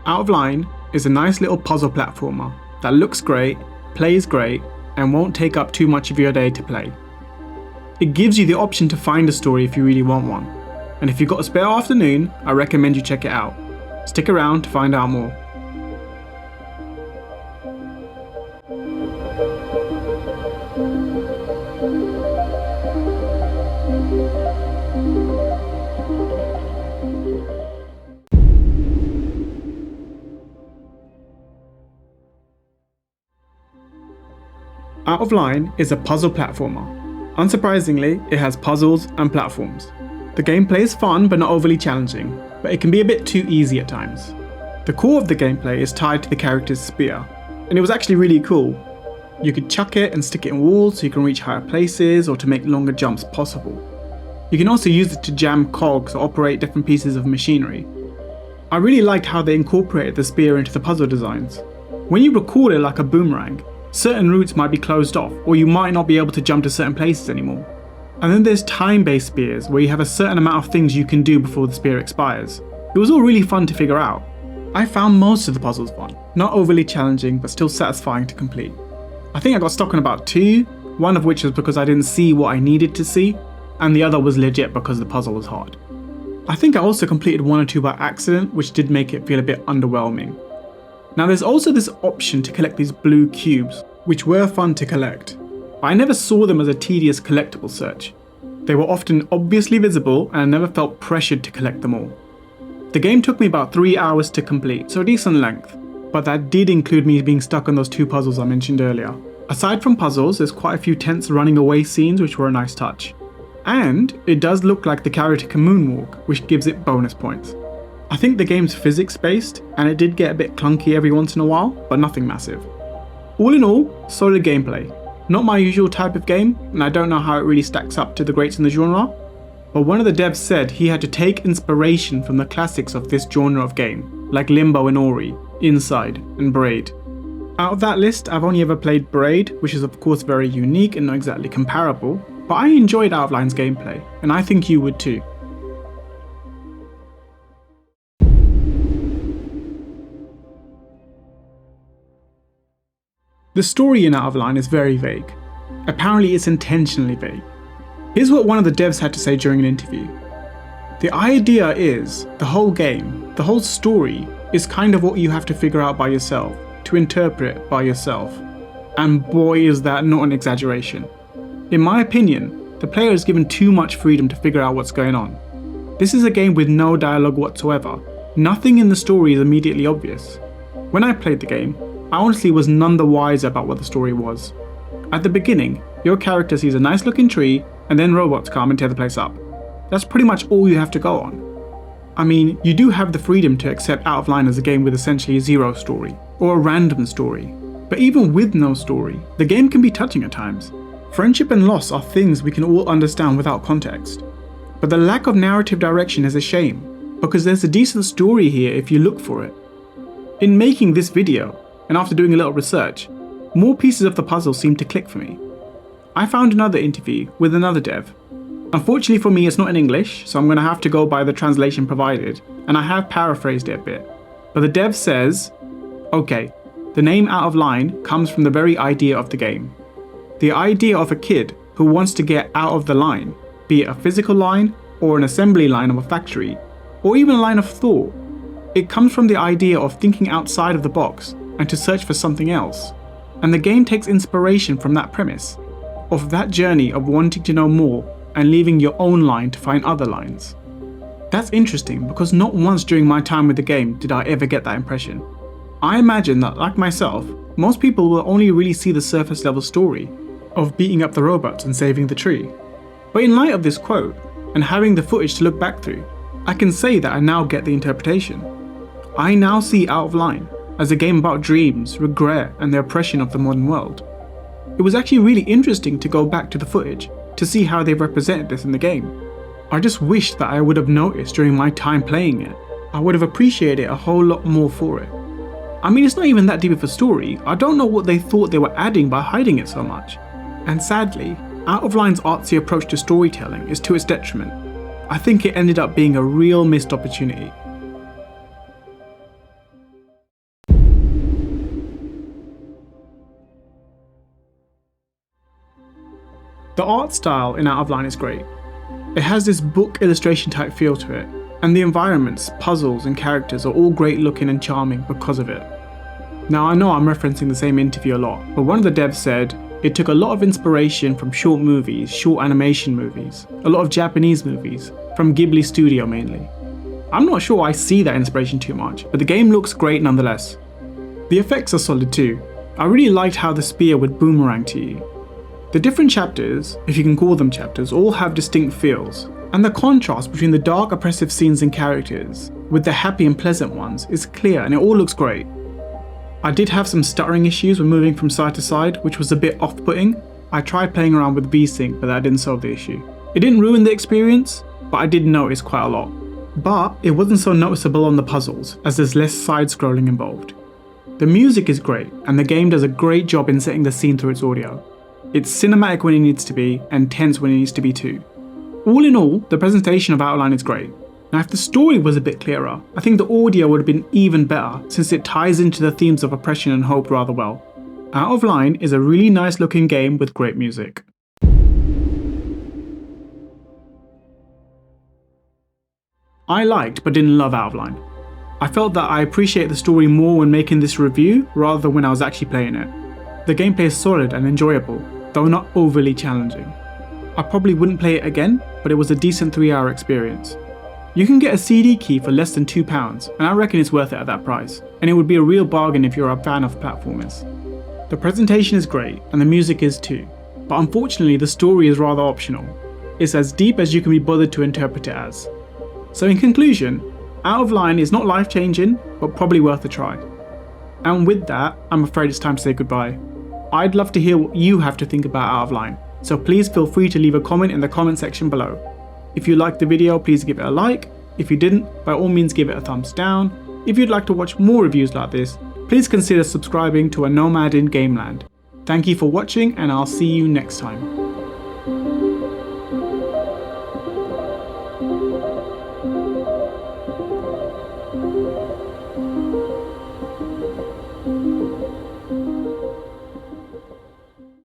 Out of Line is a nice little puzzle platformer that looks great, plays great, and won't take up too much of your day to play. It gives you the option to find a story if you really want one, and if you've got a spare afternoon, I recommend you check it out. Stick around to find out more. Out of Line is a puzzle platformer. Unsurprisingly, it has puzzles and platforms. The gameplay is fun but not overly challenging, but it can be a bit too easy at times. The core of the gameplay is tied to the character's spear, and it was actually really cool. You could chuck it and stick it in walls so you can reach higher places or to make longer jumps possible. You can also use it to jam cogs or operate different pieces of machinery. I really liked how they incorporated the spear into the puzzle designs. When you record it like a boomerang, certain routes might be closed off, or you might not be able to jump to certain places anymore. And then there's time-based spears, where you have a certain amount of things you can do before the spear expires. It was all really fun to figure out. I found most of the puzzles fun, not overly challenging, but still satisfying to complete. I think I got stuck on about 2, one of which was because I didn't see what I needed to see, and the other was legit because the puzzle was hard. I think I also completed 1 or 2 by accident, which did make it feel a bit underwhelming. Now there's also this option to collect these blue cubes, which were fun to collect, but I never saw them as a tedious collectible search. They were often obviously visible and I never felt pressured to collect them all. The game took me about 3 hours to complete, so a decent length, but that did include me being stuck on those 2 puzzles I mentioned earlier. Aside from puzzles, there's quite a few tense running away scenes which were a nice touch. And it does look like the character can moonwalk, which gives it bonus points. I think the game's physics based, and it did get a bit clunky every once in a while, but nothing massive. All in all, solid gameplay. Not my usual type of game, and I don't know how it really stacks up to the greats in the genre, but one of the devs said he had to take inspiration from the classics of this genre of game, like Limbo and Ori, Inside, and Braid. Out of that list, I've only ever played Braid, which is of course very unique and not exactly comparable, but I enjoyed Out of Line's gameplay, and I think you would too. The story in Out of Line is very vague. Apparently it's intentionally vague. Here's what one of the devs had to say during an interview. The idea is, the whole game, the whole story, is kind of what you have to figure out by yourself, to interpret by yourself. And boy is that not an exaggeration. In my opinion, the player is given too much freedom to figure out what's going on. This is a game with no dialogue whatsoever. Nothing in the story is immediately obvious. When I played the game, I honestly was none the wiser about what the story was. At the beginning, your character sees a nice looking tree and then robots come and tear the place up. That's pretty much all you have to go on. I mean, you do have the freedom to accept Out of Line as a game with essentially zero story, or a random story. But even with no story, the game can be touching at times. Friendship and loss are things we can all understand without context. But the lack of narrative direction is a shame, because there's a decent story here if you look for it. In making this video, and after doing a little research, more pieces of the puzzle seemed to click for me. I found another interview with another dev. Unfortunately for me it's not in English, so I'm going to have to go by the translation provided, and I have paraphrased it a bit. But the dev says, okay, the name Out of Line comes from the very idea of the game. The idea of a kid who wants to get out of the line, be it a physical line, or an assembly line of a factory, or even a line of thought. It comes from the idea of thinking outside of the box and to search for something else. And the game takes inspiration from that premise, of that journey of wanting to know more and leaving your own line to find other lines. That's interesting because not once during my time with the game did I ever get that impression. I imagine that, like myself, most people will only really see the surface level story of beating up the robots and saving the tree. But in light of this quote, and having the footage to look back through, I can say that I now get the interpretation. I now see Out of Line as a game about dreams, regret, and the oppression of the modern world. It was actually really interesting to go back to the footage to see how they represented this in the game. I just wished that I would have noticed during my time playing it. I would have appreciated it a whole lot more for it. I mean, it's not even that deep of a story. I don't know what they thought they were adding by hiding it so much. And sadly, Out of Line's artsy approach to storytelling is to its detriment. I think it ended up being a real missed opportunity. The art style in Out of Line is great. It has this book illustration type feel to it, and the environments, puzzles and characters are all great looking and charming because of it. Now I know I'm referencing the same interview a lot, but one of the devs said it took a lot of inspiration from short movies, short animation movies, a lot of Japanese movies, from Ghibli Studio mainly. I'm not sure I see that inspiration too much, but the game looks great nonetheless. The effects are solid too. I really liked how the spear would boomerang to you. The different chapters, if you can call them chapters, all have distinct feels, and the contrast between the dark oppressive scenes and characters with the happy and pleasant ones is clear, and it all looks great. I did have some stuttering issues when moving from side to side, which was a bit off-putting. I tried playing around with VSync, but that didn't solve the issue. It didn't ruin the experience, but I did notice quite a lot. But it wasn't so noticeable on the puzzles, as there's less side-scrolling involved. The music is great, and the game does a great job in setting the scene through its audio. It's cinematic when it needs to be, and tense when it needs to be too. All in all, the presentation of Out of Line is great. Now if the story was a bit clearer, I think the audio would have been even better, since it ties into the themes of oppression and hope rather well. Out of Line is a really nice looking game with great music. I liked but didn't love Out of Line. I felt that I appreciate the story more when making this review rather than when I was actually playing it. The gameplay is solid and enjoyable, though not overly challenging. I probably wouldn't play it again, but it was a decent 3-hour experience. You can get a CD key for less than £2, and I reckon it's worth it at that price, and it would be a real bargain if you're a fan of platformers. The presentation is great, and the music is too, but unfortunately the story is rather optional. It's as deep as you can be bothered to interpret it as. So in conclusion, Out of Line is not life-changing, but probably worth a try. And with that, I'm afraid it's time to say goodbye. I'd love to hear what you have to think about Out of Line, so please feel free to leave a comment in the comment section below. If you liked the video, please give it a like. If you didn't, by all means give it a thumbs down. If you'd like to watch more reviews like this, please consider subscribing to a Nomad in Gameland. Thank you for watching, and I'll see you next time.